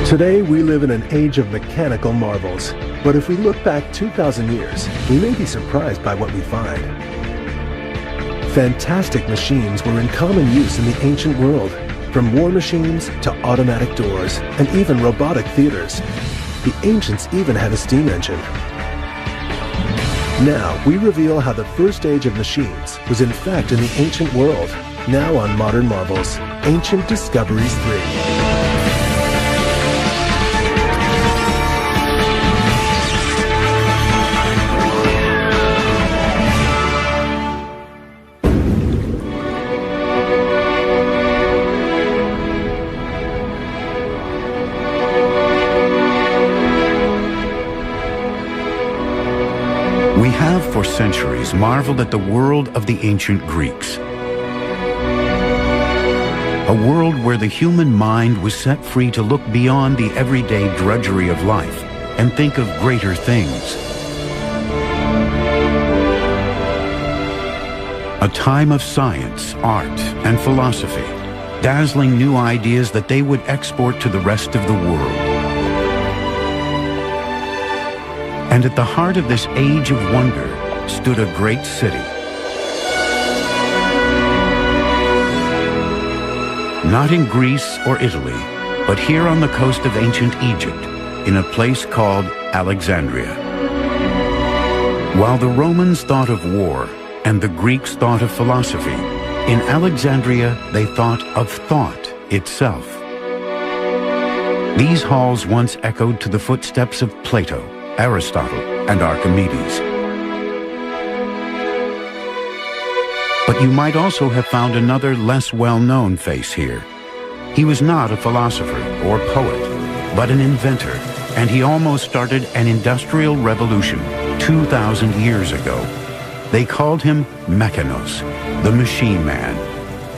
Today, we live in an age of mechanical marvels. But if we look back 2,000 years, we may be surprised by what we find. Fantastic machines were in common use in the ancient world, from war machines to automatic doors and even robotic theaters. The ancients even had a steam engine. Now, we reveal how the first age of machines was in fact in the ancient world. Now on Modern Marvels, Ancient Discoveries 3. We have for centuries marveled at the world of the ancient Greeks. A world where the human mind was set free to look beyond the everyday drudgery of life and think of greater things. A time of science, art, and philosophy, dazzling new ideas that they would export to the rest of the world. And at the heart of this age of wonder stood a great city. Not in Greece or Italy, but here on the coast of ancient Egypt, in a place called Alexandria. While the Romans thought of war and the Greeks thought of philosophy, in Alexandria they thought of thought itself. These halls once echoed to the footsteps of Plato, Aristotle, and Archimedes. But you might also have found another less well-known face here. He was not a philosopher or poet, but an inventor, and he almost started an industrial revolution 2,000 years ago. They called him Mechanos, the machine man,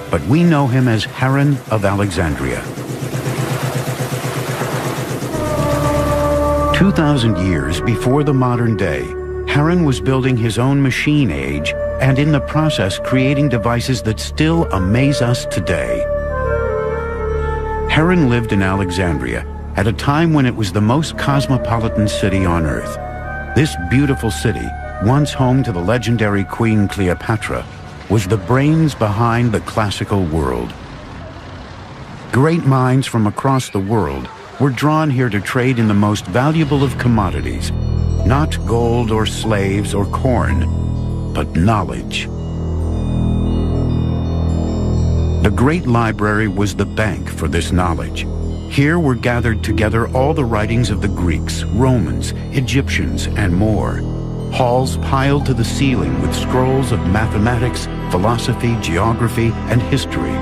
but we know him as Heron of Alexandria. 2,000 years before the modern day, Heron was building his own machine age and in the process creating devices that still amaze us today. Heron lived in Alexandria at a time when it was the most cosmopolitan city on Earth. This beautiful city, once home to the legendary Queen Cleopatra, was the brains behind the classical world. Great minds from across the world were drawn here to trade in the most valuable of commodities, not gold or slaves or corn, but knowledge. The great library was the bank for this knowledge. Here were gathered together all the writings of the Greeks, Romans, Egyptians, and more. Halls piled to the ceiling with scrolls of mathematics, philosophy, geography, and history,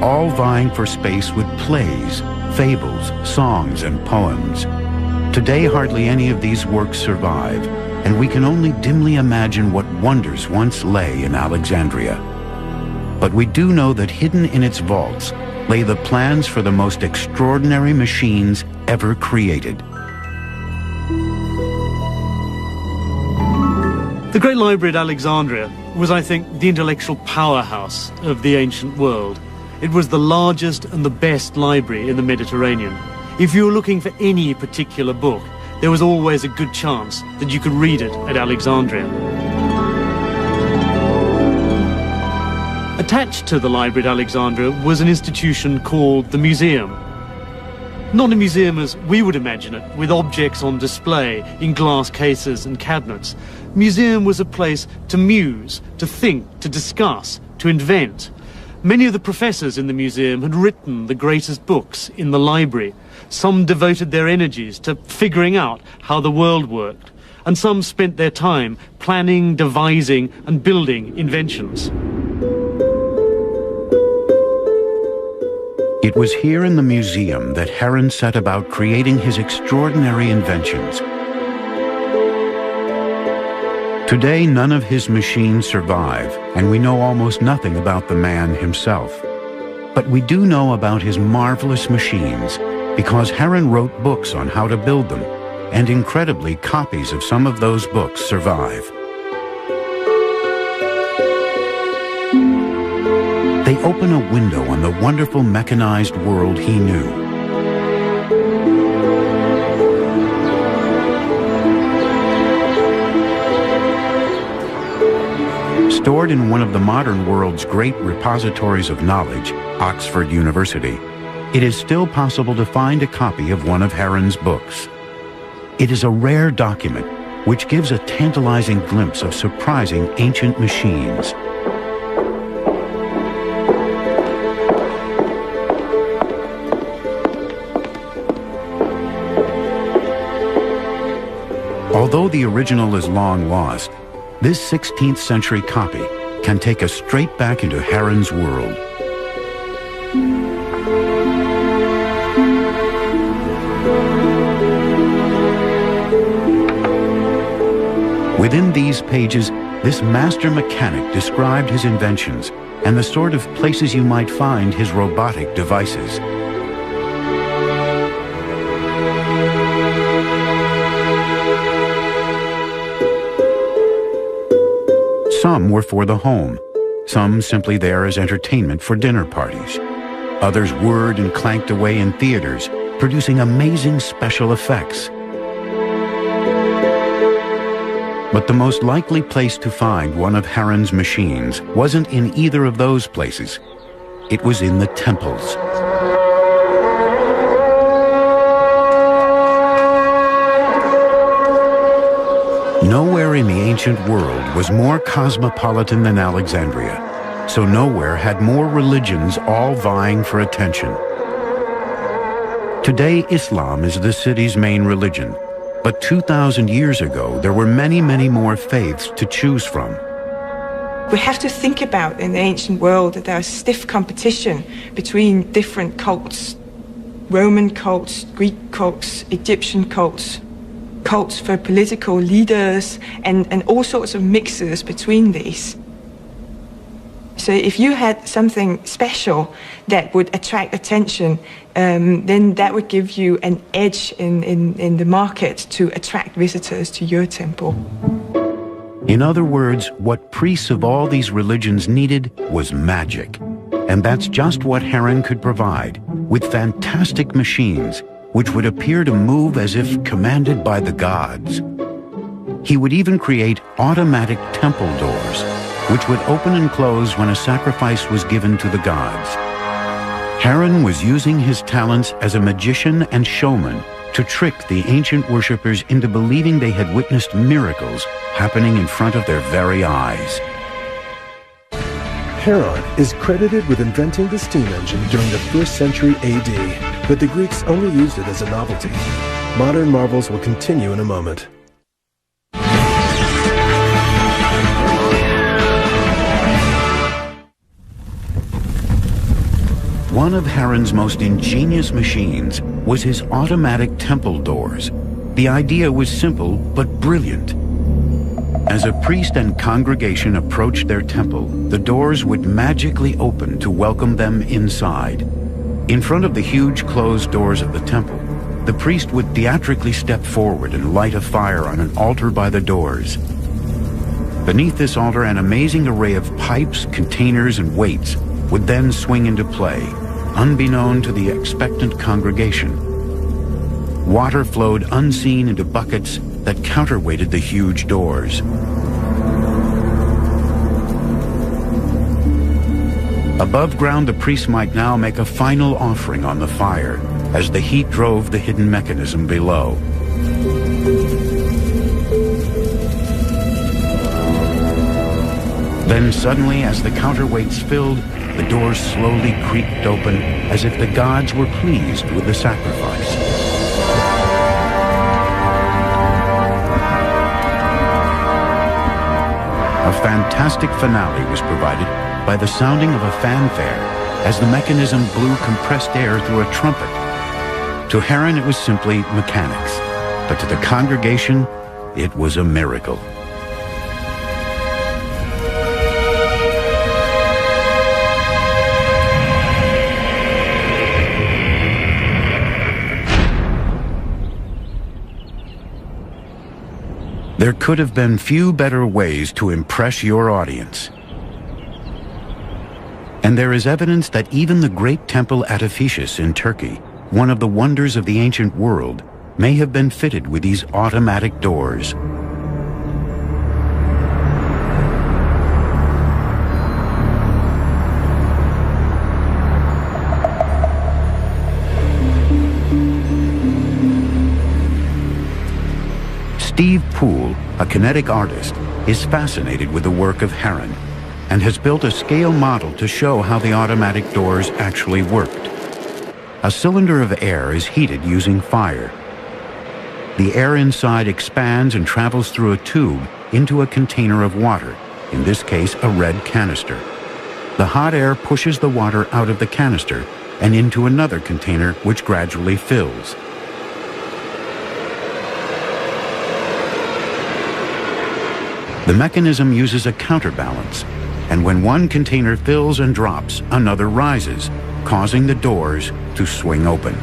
all vying for space with plays, fables, songs, and poems. Today, hardly any of these works survive, and we can only dimly imagine what wonders once lay in Alexandria. But we do know that hidden in its vaults lay the plans for the most extraordinary machines ever created. The Great Library at Alexandria was, I think, the intellectual powerhouse of the ancient world. It was the largest and the best library in the Mediterranean. If you were looking for any particular book, there was always a good chance that you could read it at Alexandria. Attached to the library at Alexandria was an institution called the museum. Not a museum as we would imagine it, with objects on display in glass cases and cabinets. Museum was a place to muse, to think, to discuss, to invent. Many of the professors in the museum had written the greatest books in the library. Some devoted their energies to figuring out how the world worked, and some spent their time planning, devising, and building inventions. It was here in the museum that Heron set about creating his extraordinary inventions. Today, none of his machines survive, and we know almost nothing about the man himself. But we do know about his marvelous machines, because Heron wrote books on how to build them, and incredibly, copies of some of those books survive. They open a window on the wonderful mechanized world he knew. Stored in one of the modern world's great repositories of knowledge, Oxford University, it is still possible to find a copy of one of Heron's books. It is a rare document which gives a tantalizing glimpse of surprising ancient machines. Although the original is long lost, this 16th century copy can take us straight back into Heron's world. Within these pages, this master mechanic described his inventions and the sort of places you might find his robotic devices. Some were for the home, some simply there as entertainment for dinner parties. Others whirred and clanked away in theaters, producing amazing special effects. But the most likely place to find one of Heron's machines wasn't in either of those places. It was in the temples. Nowhere in the ancient world was more cosmopolitan than Alexandria, so nowhere had more religions all vying for attention. Today, Islam is the city's main religion, but 2,000 years ago, there were many, many more faiths to choose from. We have to think about in the ancient world that there was stiff competition between different cults. Roman cults, Greek cults, Egyptian cults, cults for political leaders, and all sorts of mixes between these. So if you had something special that would attract attention, then that would give you an edge in the market to attract visitors to your temple. In other words, what priests of all these religions needed was magic. And that's just what Heron could provide, with fantastic machines which would appear to move as if commanded by the gods. He would even create automatic temple doors, which would open and close when a sacrifice was given to the gods. Heron was using his talents as a magician and showman to trick the ancient worshippers into believing they had witnessed miracles happening in front of their very eyes. Heron is credited with inventing the steam engine during the 1st century AD, but the Greeks only used it as a novelty. Modern marvels will continue in a moment. One of Heron's most ingenious machines was his automatic temple doors. The idea was simple but brilliant. As a priest and congregation approached their temple, the doors would magically open to welcome them inside. In front of the huge closed doors of the temple, the priest would theatrically step forward and light a fire on an altar by the doors. Beneath this altar, an amazing array of pipes, containers, and weights would then swing into play, unbeknown to the expectant congregation. Water flowed unseen into buckets that counterweighted the huge doors. Above ground, the priest might now make a final offering on the fire as the heat drove the hidden mechanism below. Then suddenly, as the counterweights filled, the doors slowly creaked open as if the gods were pleased with the sacrifice. A fantastic finale was provided by the sounding of a fanfare as the mechanism blew compressed air through a trumpet. To Heron, it was simply mechanics, but to the congregation, it was a miracle. There could have been few better ways to impress your audience. And there is evidence that even the great temple at Ephesus in Turkey, one of the wonders of the ancient world, may have been fitted with these automatic doors. Steve Poole, a kinetic artist, is fascinated with the work of Heron and has built a scale model to show how the automatic doors actually worked. A cylinder of air is heated using fire. The air inside expands and travels through a tube into a container of water, in this case a red canister. The hot air pushes the water out of the canister and into another container which gradually fills. The mechanism uses a counterbalance, and when one container fills and drops, another rises, causing the doors to swing open.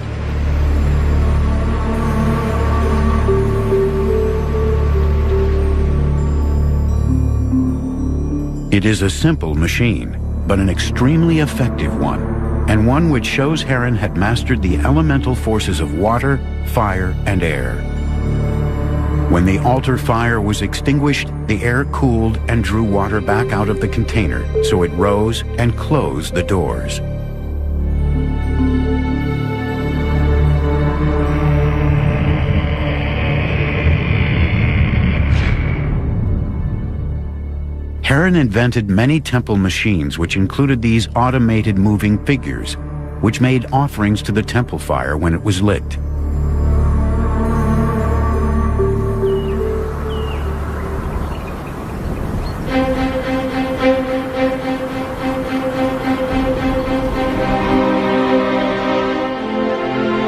It is a simple machine, but an extremely effective one, and one which shows Heron had mastered the elemental forces of water, fire, and air. When the altar fire was extinguished, the air cooled and drew water back out of the container, so it rose and closed the doors. Heron invented many temple machines which included these automated moving figures, which made offerings to the temple fire when it was lit.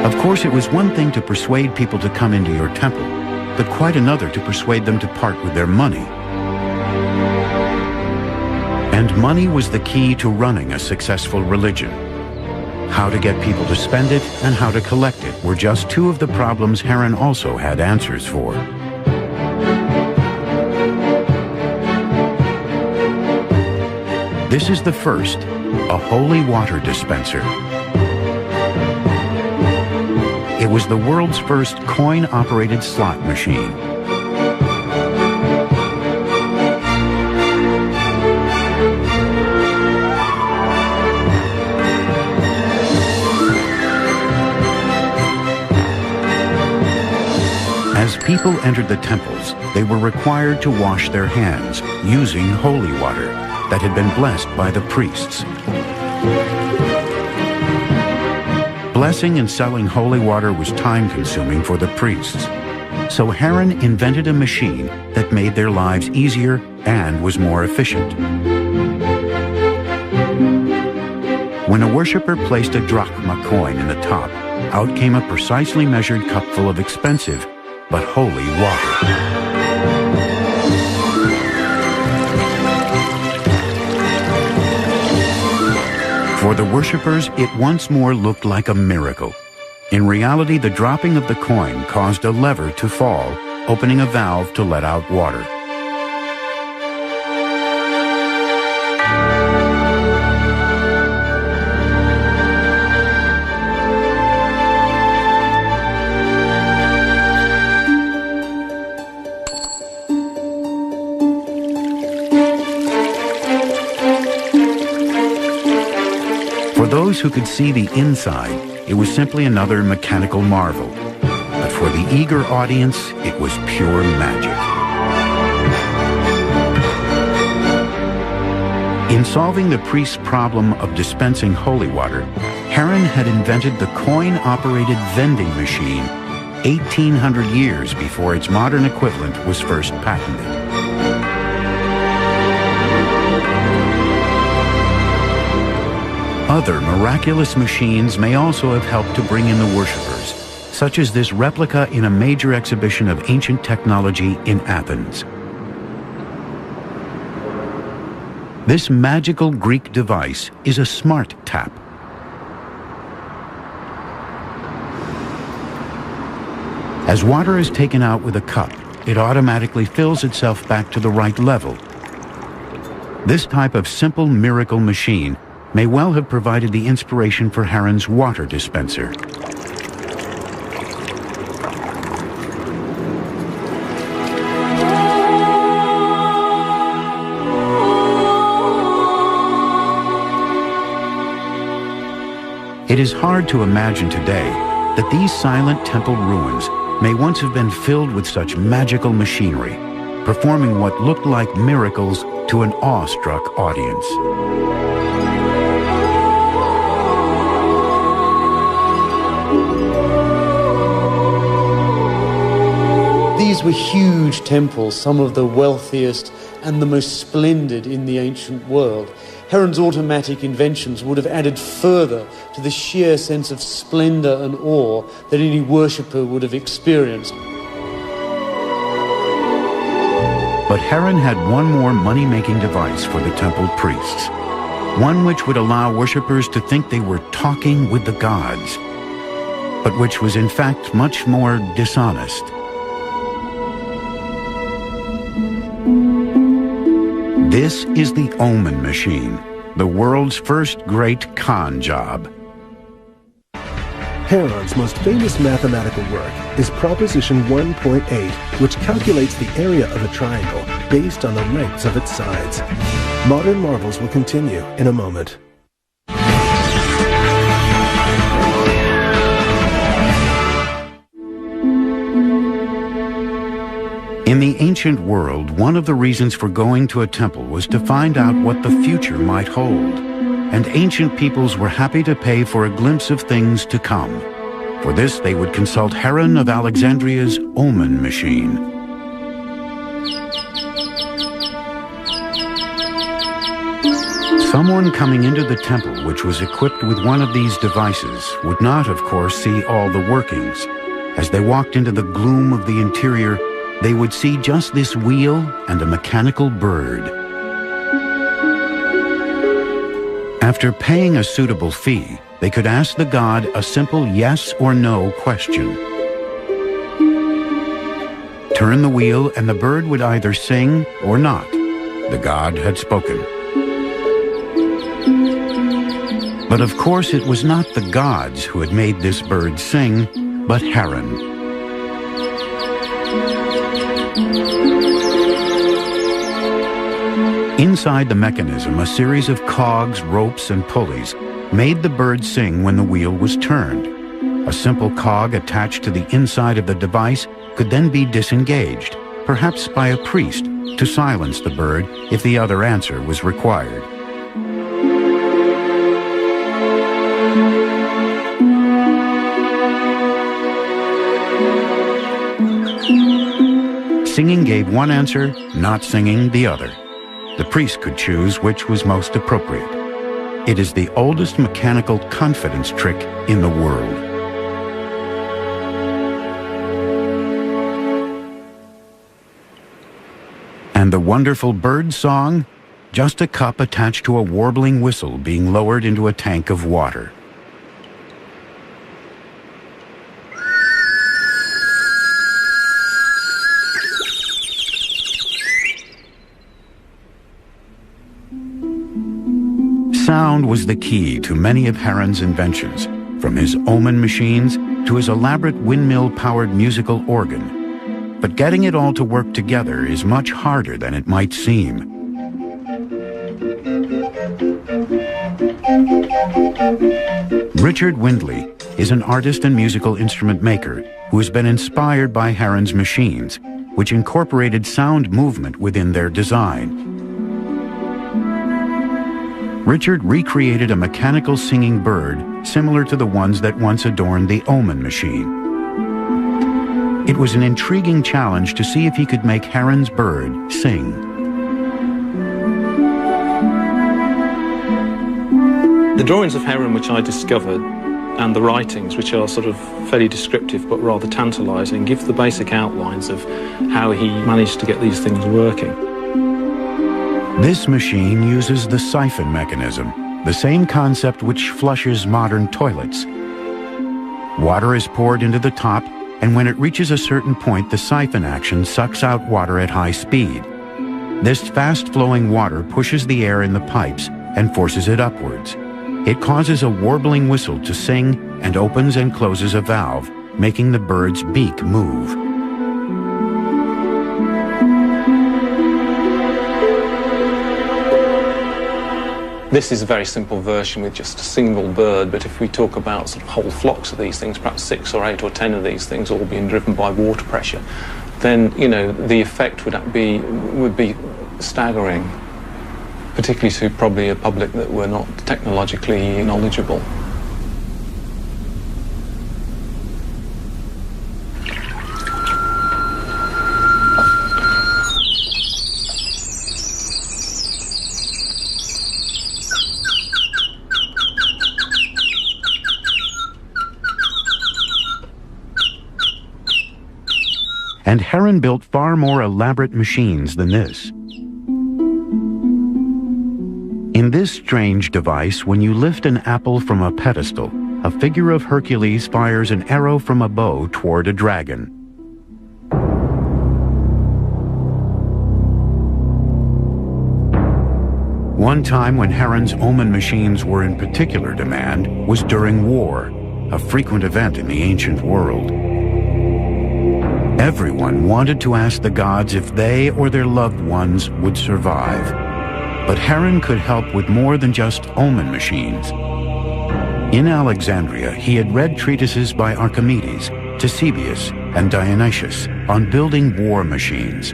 Of course, it was one thing to persuade people to come into your temple, but quite another to persuade them to part with their money. And money was the key to running a successful religion. How to get people to spend it and how to collect it were just two of the problems Heron also had answers for. This is the first, a holy water dispenser. It was the world's first coin-operated slot machine. As people entered the temples, they were required to wash their hands using holy water that had been blessed by the priests. Blessing and selling holy water was time-consuming for the priests, so Heron invented a machine that made their lives easier and was more efficient. When a worshiper placed a drachma coin in the top, out came a precisely measured cupful of expensive but holy water. For the worshippers, it once more looked like a miracle. In reality, the dropping of the coin caused a lever to fall, opening a valve to let out water. For those who could see the inside, it was simply another mechanical marvel. But for the eager audience, it was pure magic. In solving the priest's problem of dispensing holy water, Heron had invented the coin-operated vending machine 1,800 years before its modern equivalent was first patented. Other miraculous machines may also have helped to bring in the worshippers, such as this replica in a major exhibition of ancient technology in Athens. This magical Greek device is a smart tap. As water is taken out with a cup, it automatically fills itself back to the right level. This type of simple miracle machine may well have provided the inspiration for Heron's water dispenser. It is hard to imagine today that these silent temple ruins may once have been filled with such magical machinery, performing what looked like miracles to an awestruck audience. These were huge temples, some of the wealthiest and the most splendid in the ancient world. Heron's automatic inventions would have added further to the sheer sense of splendor and awe that any worshipper would have experienced. But Heron had one more money-making device for the temple priests, one which would allow worshippers to think they were talking with the gods, but which was in fact much more dishonest. This is the Omen machine, the world's first great con job. Heron's most famous mathematical work is Proposition 1.8, which calculates the area of a triangle based on the lengths of its sides. Modern marvels will continue in a moment. In the ancient world, one of the reasons for going to a temple was to find out what the future might hold. And ancient peoples were happy to pay for a glimpse of things to come. For this, they would consult Heron of Alexandria's Omen machine. Someone coming into the temple which was equipped with one of these devices would not, of course, see all the workings. As they walked into the gloom of the interior, they would see just this wheel and a mechanical bird. After paying a suitable fee, they could ask the god a simple yes or no question. Turn the wheel and the bird would either sing or not. The god had spoken. But of course it was not the gods who had made this bird sing, but Heron. Inside the mechanism, a series of cogs, ropes, and pulleys made the bird sing when the wheel was turned. A simple cog attached to the inside of the device could then be disengaged, perhaps by a priest, to silence the bird if the other answer was required. Singing gave one answer, not singing the other. The priest could choose which was most appropriate. It is the oldest mechanical confidence trick in the world. And the wonderful bird song? Just a cup attached to a warbling whistle being lowered into a tank of water. Sound was the key to many of Heron's inventions, from his Omen machines to his elaborate windmill-powered musical organ. But getting it all to work together is much harder than it might seem. Richard Windley is an artist and musical instrument maker who has been inspired by Heron's machines, which incorporated sound movement within their design. Richard recreated a mechanical singing bird similar to the ones that once adorned the Omen machine. It was an intriguing challenge to see if he could make Heron's bird sing. The drawings of Heron which I discovered and the writings, which are sort of fairly descriptive but rather tantalising, give the basic outlines of how he managed to get these things working. This machine uses the siphon mechanism, the same concept which flushes modern toilets. Water is poured into the top, and when it reaches a certain point, the siphon action sucks out water at high speed. This fast-flowing water pushes the air in the pipes and forces it upwards. It causes a warbling whistle to sing and opens and closes a valve, making the bird's beak move. This is a very simple version with just a single bird, but if we talk about sort of whole flocks of these things, perhaps 6 or 8 or 10 of these things all being driven by water pressure, then, you know, the effect would be staggering, particularly to probably a public that were not technologically knowledgeable. And Heron built far more elaborate machines than this. In this strange device, when you lift an apple from a pedestal, a figure of Hercules fires an arrow from a bow toward a dragon. One time when Heron's omen machines were in particular demand was during war, a frequent event in the ancient world. Everyone wanted to ask the gods if they or their loved ones would survive. But Heron could help with more than just omen machines. In Alexandria, he had read treatises by Archimedes, Ctesibius, and Dionysius on building war machines.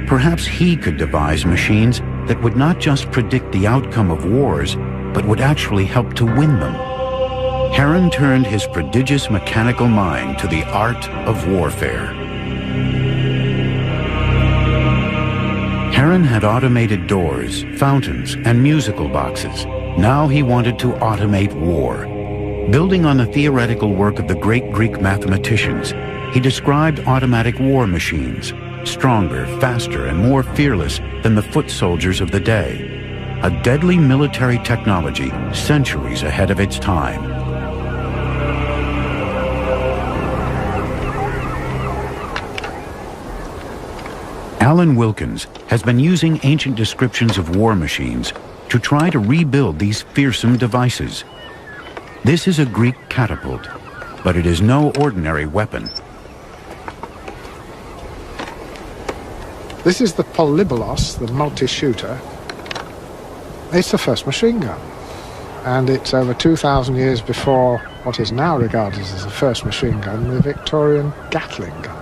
Perhaps he could devise machines that would not just predict the outcome of wars, but would actually help to win them. Heron turned his prodigious mechanical mind to the art of warfare. Heron had automated doors, fountains, and musical boxes. Now he wanted to automate war. Building on the theoretical work of the great Greek mathematicians, he described automatic war machines, stronger, faster, and more fearless than the foot soldiers of the day. A deadly military technology centuries ahead of its time. Alan Wilkins has been using ancient descriptions of war machines to try to rebuild these fearsome devices. This is a Greek catapult, but it is no ordinary weapon. This is the Polybolos, the multi-shooter. It's the first machine gun, and it's over 2,000 years before what is now regarded as the first machine gun, the Victorian Gatling gun.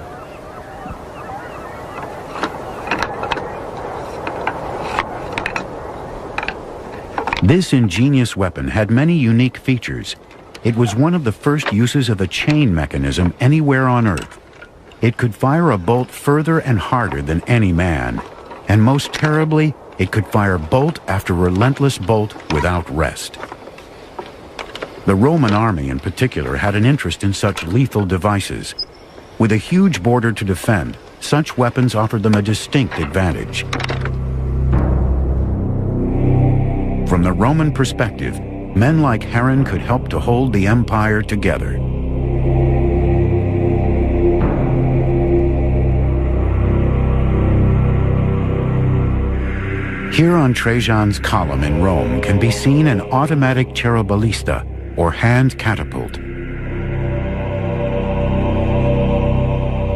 This ingenious weapon had many unique features. It was one of the first uses of a chain mechanism anywhere on Earth. It could fire a bolt further and harder than any man. And most terribly, it could fire bolt after relentless bolt without rest. The Roman army in particular had an interest in such lethal devices. With a huge border to defend, such weapons offered them a distinct advantage. From the Roman perspective, men like Heron could help to hold the empire together. Here on Trajan's column in Rome can be seen an automatic cheruballista, or hand catapult.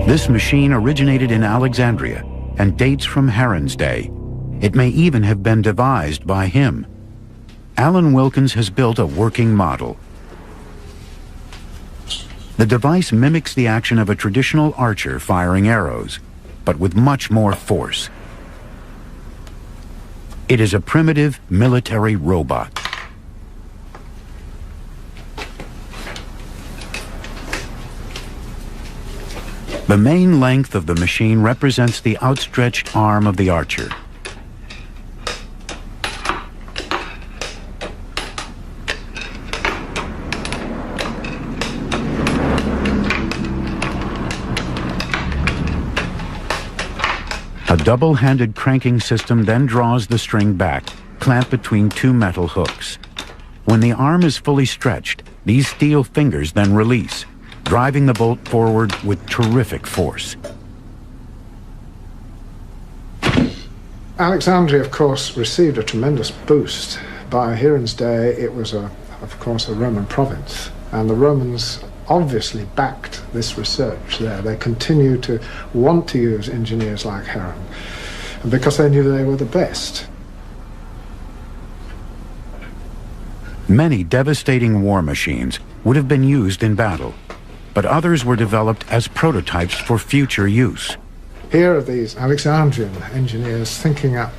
This machine originated in Alexandria and dates from Heron's day. It may even have been devised by him. Alan Wilkins has built a working model. The device mimics the action of a traditional archer firing arrows, but with much more force. It is a primitive military robot. The main length of the machine represents the outstretched arm of the archer. A double-handed cranking system then draws the string back, clamped between two metal hooks. When the arm is fully stretched, these steel fingers then release, driving the bolt forward with terrific force. Alexandria, of course, received a tremendous boost. By Heron's day, it was, of course, a Roman province, and the Romans obviously backed this research there. They continued to want to use engineers like Heron because they knew they were the best. Many devastating war machines would have been used in battle, but others were developed as prototypes for future use. Here are these Alexandrian engineers thinking up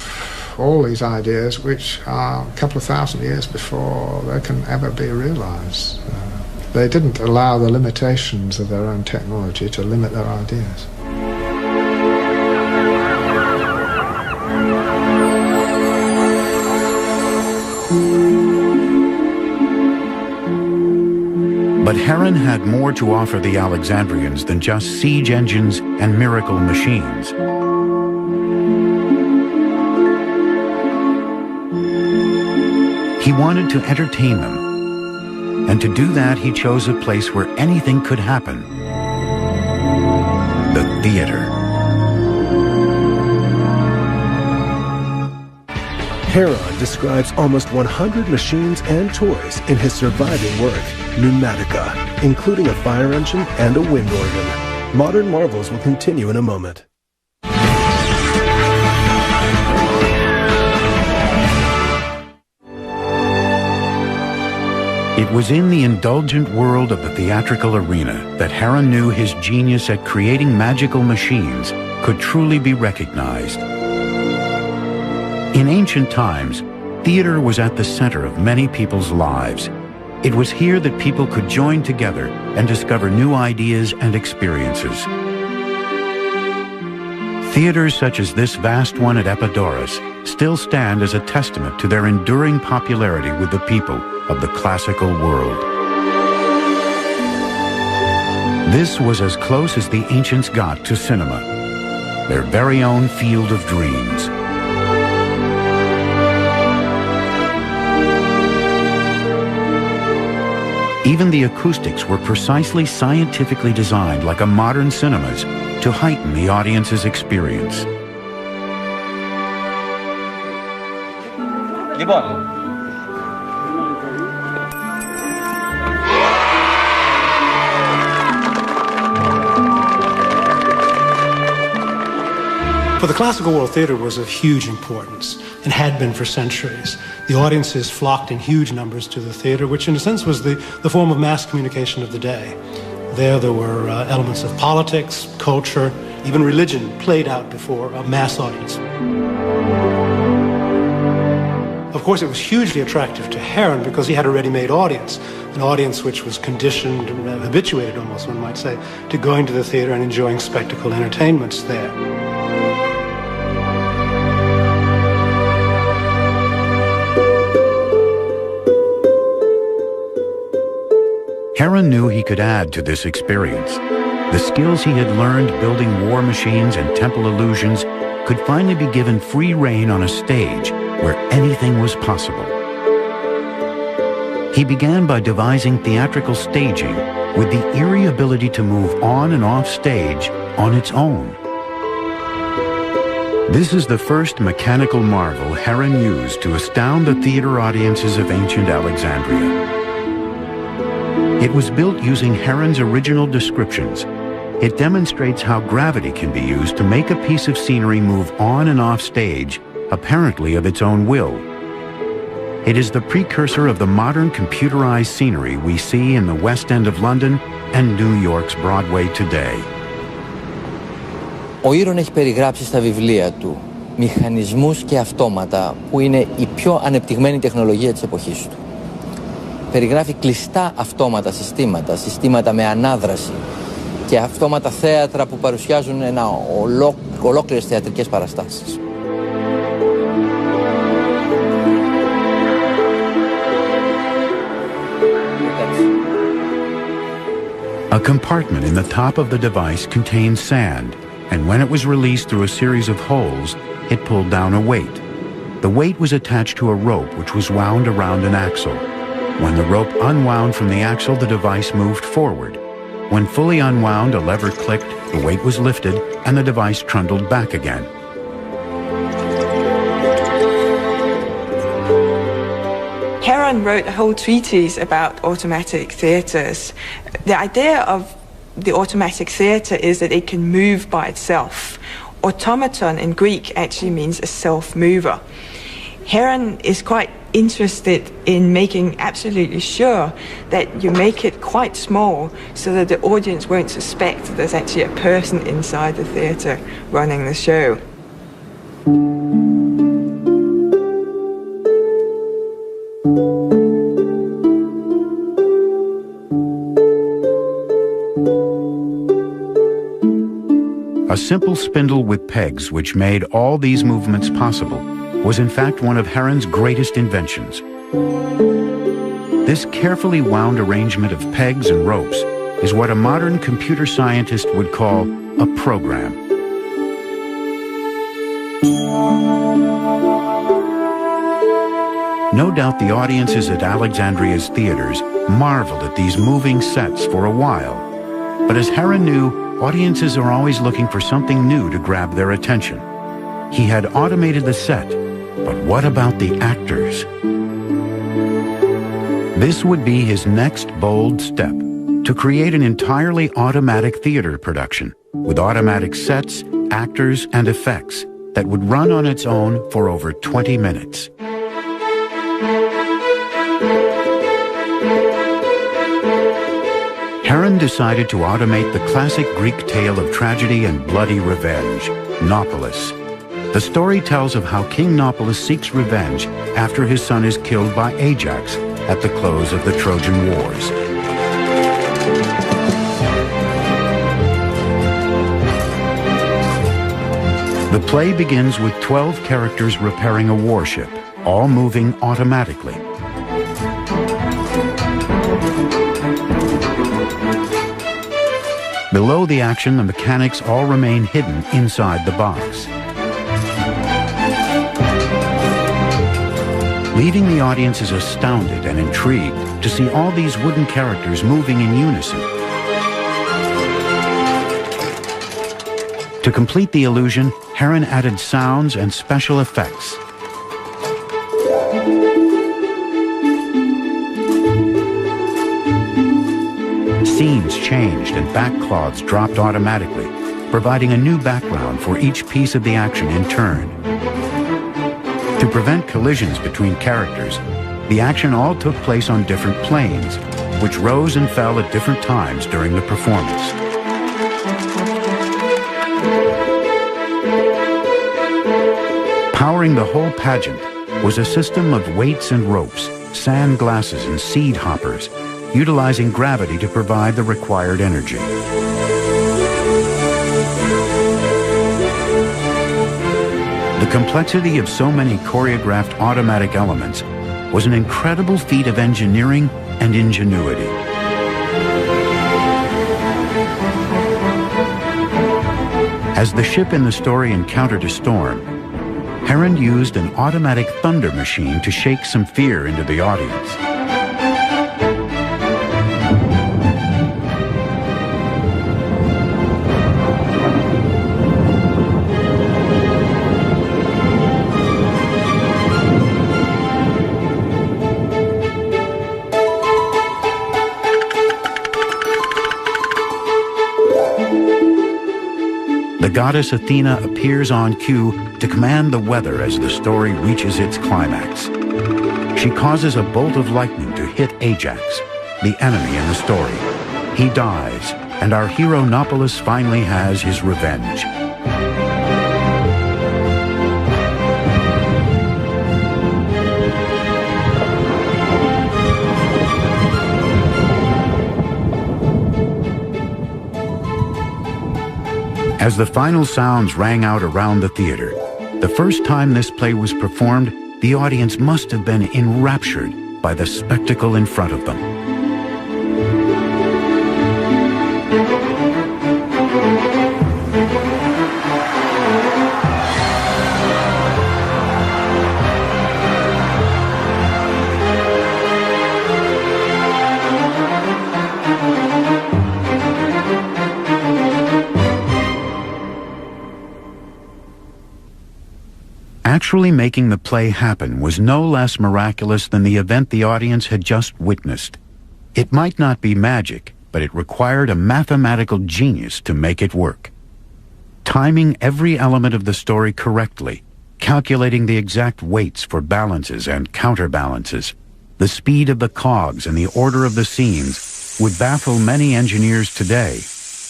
all these ideas which are a couple of thousand years before they can ever be realized. They didn't allow the limitations of their own technology to limit their ideas. But Heron had more to offer the Alexandrians than just siege engines and miracle machines. He wanted to entertain them, and to do that he chose a place where anything could happen: the theater. Heron describes almost 100 machines and toys in his surviving work, Pneumatica, including a fire engine and a wind organ. Modern marvels will continue in a moment. It was in the indulgent world of the theatrical arena that Heron knew his genius at creating magical machines could truly be recognized. In ancient times, theater was at the center of many people's lives. It was here that people could join together and discover new ideas and experiences. Theaters such as this vast one at Epidaurus still stand as a testament to their enduring popularity with the people of the classical world. This was as close as the ancients got to cinema, their very own field of dreams. Even the acoustics were precisely scientifically designed, like a modern cinema's, to heighten the audience's experience. For the classical world, theater was of huge importance and had been for centuries. The audiences flocked in huge numbers to the theater, which in a sense was the form of mass communication of the day. There were elements of politics, culture, even religion played out before a mass audience. Of course, it was hugely attractive to Heron because he had a ready-made audience, an audience which was conditioned, habituated almost, one might say, to going to the theater and enjoying spectacle entertainments there. Heron knew he could add to this experience. The skills he had learned building war machines and temple illusions could finally be given free rein on a stage where anything was possible. He began by devising theatrical staging with the eerie ability to move on and off stage on its own. This is the first mechanical marvel Heron used to astound the theater audiences of ancient Alexandria. It was built using Heron's original descriptions. It demonstrates how gravity can be used to make a piece of scenery move on and off stage, apparently of its own will. It is the precursor of the modern computerized scenery we see in the West End of London and New York's Broadway today. Ο Heron έχει περιγράψει στα βιβλία του μηχανισμούς και αυτόματα που είναι η πιο ανεπτυγμένη τεχνολογία της εποχής του. Περιγράφει κλειστά αυτόματα συστήματα, συστήματα με ανάδραση και αυτόματα θέατρα που παρουσιάζουν ολόκληρες θεατρικές παραστάσεις. A compartment in the top of the device contained sand, and when it was released through a series of holes, it pulled down a weight. The weight was attached to a rope which was wound around an axle. When the rope unwound from the axle, the device moved forward. When fully unwound, a lever clicked, the weight was lifted, and the device trundled back again. Heron wrote a whole treatise about automatic theatres. The idea of the automatic theatre is that it can move by itself. Automaton in Greek actually means a self-mover. Heron is quite interested in making absolutely sure that you make it quite small so that the audience won't suspect that there's actually a person inside the theatre running the show. A simple spindle with pegs which made all these movements possible was in fact one of Heron's greatest inventions. This carefully wound arrangement of pegs and ropes is what a modern computer scientist would call a program. No doubt the audiences at Alexandria's theaters marveled at these moving sets for a while, but as Heron knew, audiences are always looking for something new to grab their attention. He had automated the set, but what about the actors? This would be his next bold step, to create an entirely automatic theater production, with automatic sets, actors, and effects that would run on its own for over 20 minutes. Heron decided to automate the classic Greek tale of tragedy and bloody revenge, Nauplius. The story tells of how King Nauplius seeks revenge after his son is killed by Ajax at the close of the Trojan Wars. The play begins with 12 characters repairing a warship, all moving automatically. Below the action, the mechanics all remain hidden inside the box, leaving the audiences astounded and intrigued to see all these wooden characters moving in unison. To complete the illusion, Heron added sounds and special effects. Scenes changed and backcloths dropped automatically, providing a new background for each piece of the action in turn. To prevent collisions between characters, the action all took place on different planes, which rose and fell at different times during the performance. Powering the whole pageant was a system of weights and ropes, sand glasses and seed hoppers, utilizing gravity to provide the required energy. The complexity of so many choreographed automatic elements was an incredible feat of engineering and ingenuity. As the ship in the story encountered a storm, Heron used an automatic thunder machine to shake some fear into the audience. The goddess Athena appears on cue to command the weather as the story reaches its climax. She causes a bolt of lightning to hit Ajax, the enemy in the story. He dies, and our hero Nauplius finally has his revenge. As the final sounds rang out around the theater, the first time this play was performed, the audience must have been enraptured by the spectacle in front of them. Actually making the play happen was no less miraculous than the event the audience had just witnessed. It might not be magic, but it required a mathematical genius to make it work. Timing every element of the story correctly calculating the exact weights for balances and counterbalances, the speed of the cogs and the order of the scenes would baffle many engineers today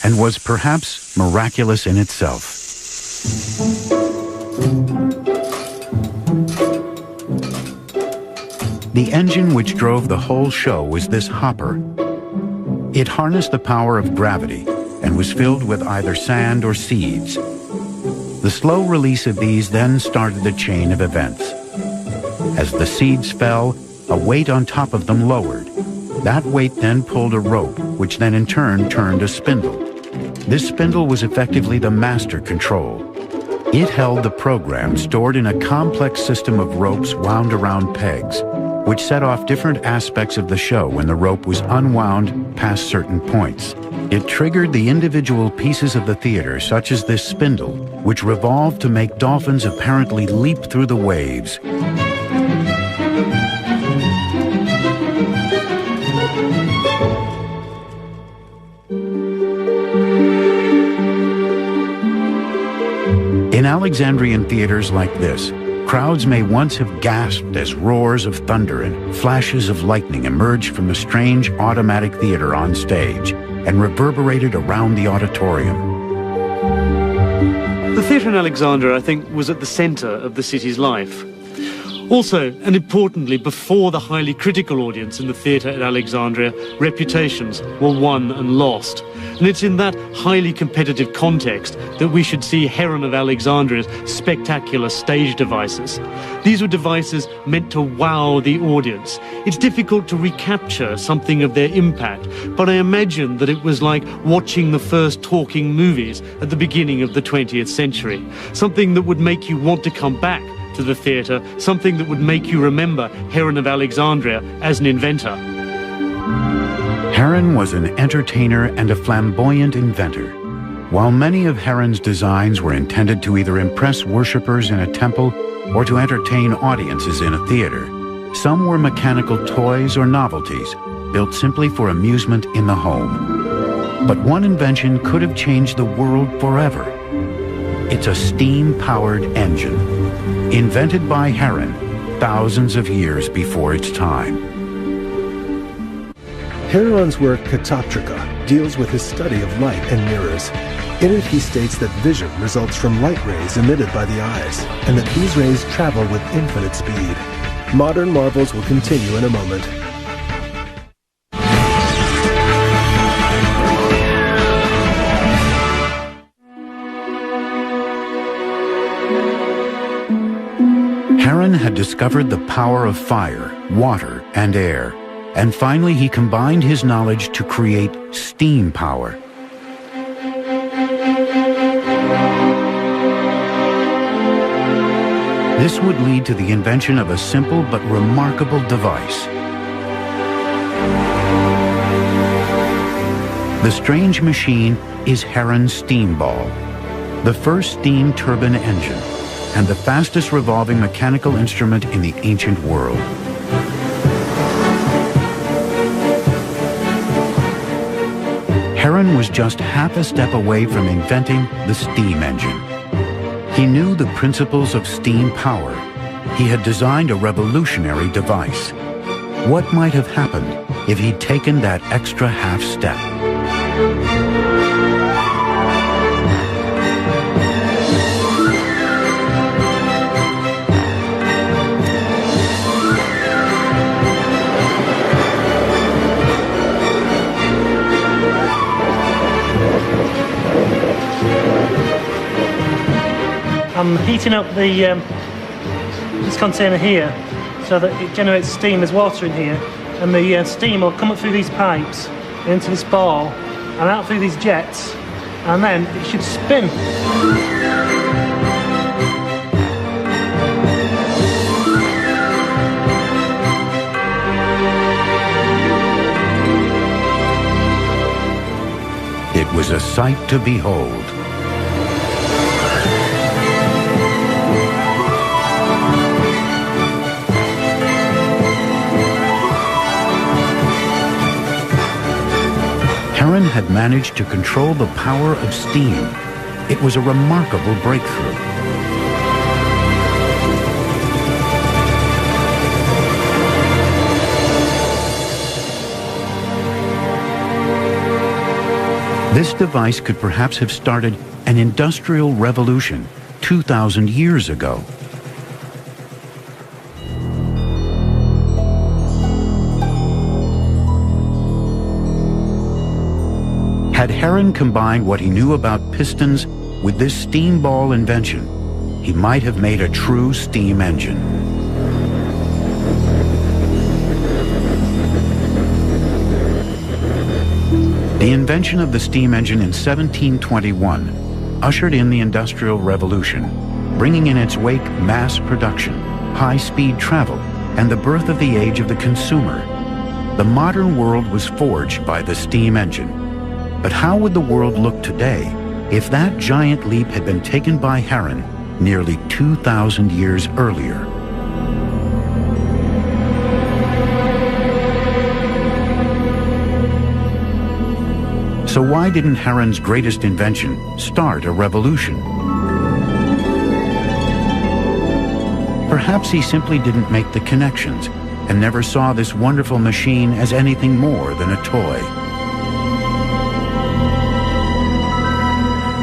and was perhaps miraculous in itself. The engine which drove the whole show was this hopper. It harnessed the power of gravity and was filled with either sand or seeds. The slow release of these then started the chain of events. As the seeds fell, a weight on top of them lowered. That weight then pulled a rope, which then in turn turned a spindle. This spindle was effectively the master control. It held the program stored in a complex system of ropes wound around pegs, which set off different aspects of the show when the rope was unwound past certain points. It triggered the individual pieces of the theater, such as this spindle, which revolved to make dolphins apparently leap through the waves. In Alexandrian theaters like this, crowds may once have gasped as roars of thunder and flashes of lightning emerged from the strange automatic theater on stage and reverberated around the auditorium. The theatre in Alexandria, I think, was at the centre of the city's life. Also, and importantly, before the highly critical audience in the theatre at Alexandria, reputations were won and lost. And it's in that highly competitive context that we should see Heron of Alexandria's spectacular stage devices. These were devices meant to wow the audience. It's difficult to recapture something of their impact, but I imagine that it was like watching the first talking movies at the beginning of the 20th century. Something that would make you want to come back to the theatre, something that would make you remember Heron of Alexandria as an inventor. Heron was an entertainer and a flamboyant inventor. While many of Heron's designs were intended to either impress worshippers in a temple or to entertain audiences in a theater, some were mechanical toys or novelties built simply for amusement in the home. But one invention could have changed the world forever. It's a steam-powered engine, invented by Heron thousands of years before its time. Heron's work Catoptrica deals with his study of light and mirrors. In it, he states that vision results from light rays emitted by the eyes, and that these rays travel with infinite speed. Modern marvels will continue in a moment. Heron had discovered the power of fire, water, and air, and finally he combined his knowledge to create steam power. This would lead to the invention of a simple but remarkable device. The strange machine is Heron's steam ball, the first steam turbine engine, and the fastest revolving mechanical instrument in the ancient world. Heron was just half a step away from inventing the steam engine. He knew the principles of steam power. He had designed a revolutionary device. What might have happened if he'd taken that extra half step? I'm heating up this container here so that it generates steam. There's water in here, and the steam will come up through these pipes into this ball and out through these jets, and then it should spin. It was a sight to behold. Heron had managed to control the power of steam. It was a remarkable breakthrough. This device could perhaps have started an industrial revolution 2,000 years ago. Had Heron combined what he knew about pistons with this steam ball invention, he might have made a true steam engine. The invention of the steam engine in 1721 ushered in the Industrial Revolution, bringing in its wake mass production, high-speed travel, and the birth of the age of the consumer. The modern world was forged by the steam engine. But how would the world look today if that giant leap had been taken by Heron nearly 2,000 years earlier? So why didn't Heron's greatest invention start a revolution? Perhaps he simply didn't make the connections and never saw this wonderful machine as anything more than a toy.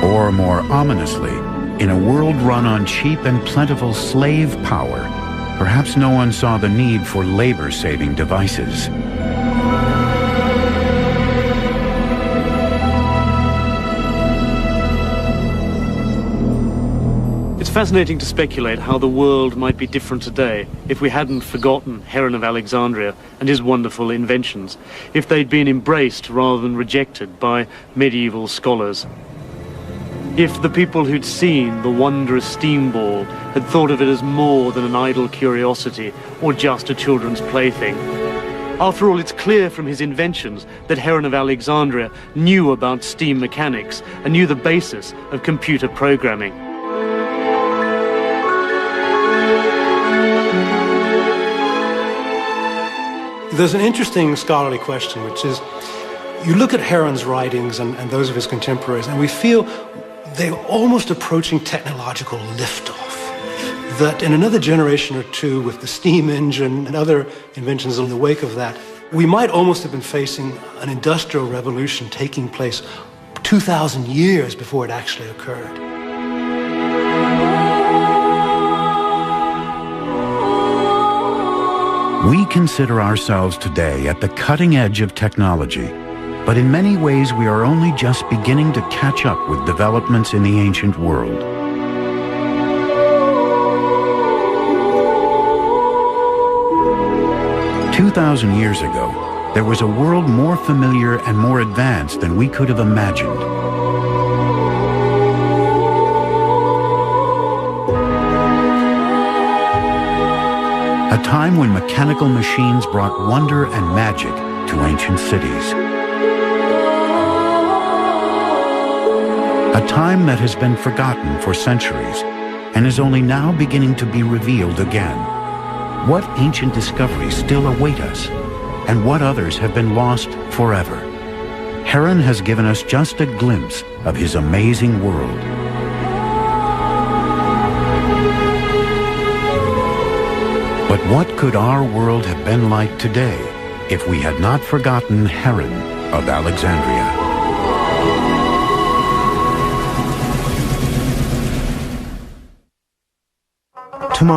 Or more ominously, in a world run on cheap and plentiful slave power, perhaps no one saw the need for labor-saving devices. It's fascinating to speculate how the world might be different today if we hadn't forgotten Heron of Alexandria and his wonderful inventions, if they'd been embraced rather than rejected by medieval scholars. If the people who'd seen the wondrous steam ball had thought of it as more than an idle curiosity or just a children's plaything. After all, it's clear from his inventions that Heron of Alexandria knew about steam mechanics and knew the basis of computer programming. There's an interesting scholarly question, which is, you look at Heron's writings and those of his contemporaries, and we feel they're almost approaching technological liftoff. That in another generation or two, with the steam engine and other inventions in the wake of that, we might almost have been facing an industrial revolution taking place 2,000 years before it actually occurred. We consider ourselves today at the cutting edge of technology, but in many ways we are only just beginning to catch up with developments in the ancient world. "2,000 years ago, there was a world more familiar and more advanced than we could have imagined. A time when mechanical machines brought wonder and magic to ancient cities. A time that has been forgotten for centuries and is only now beginning to be revealed again. What ancient discoveries still await us, and what others have been lost forever? Heron has given us just a glimpse of his amazing world. But what could our world have been like today if we had not forgotten Heron of Alexandria? Tomorrow.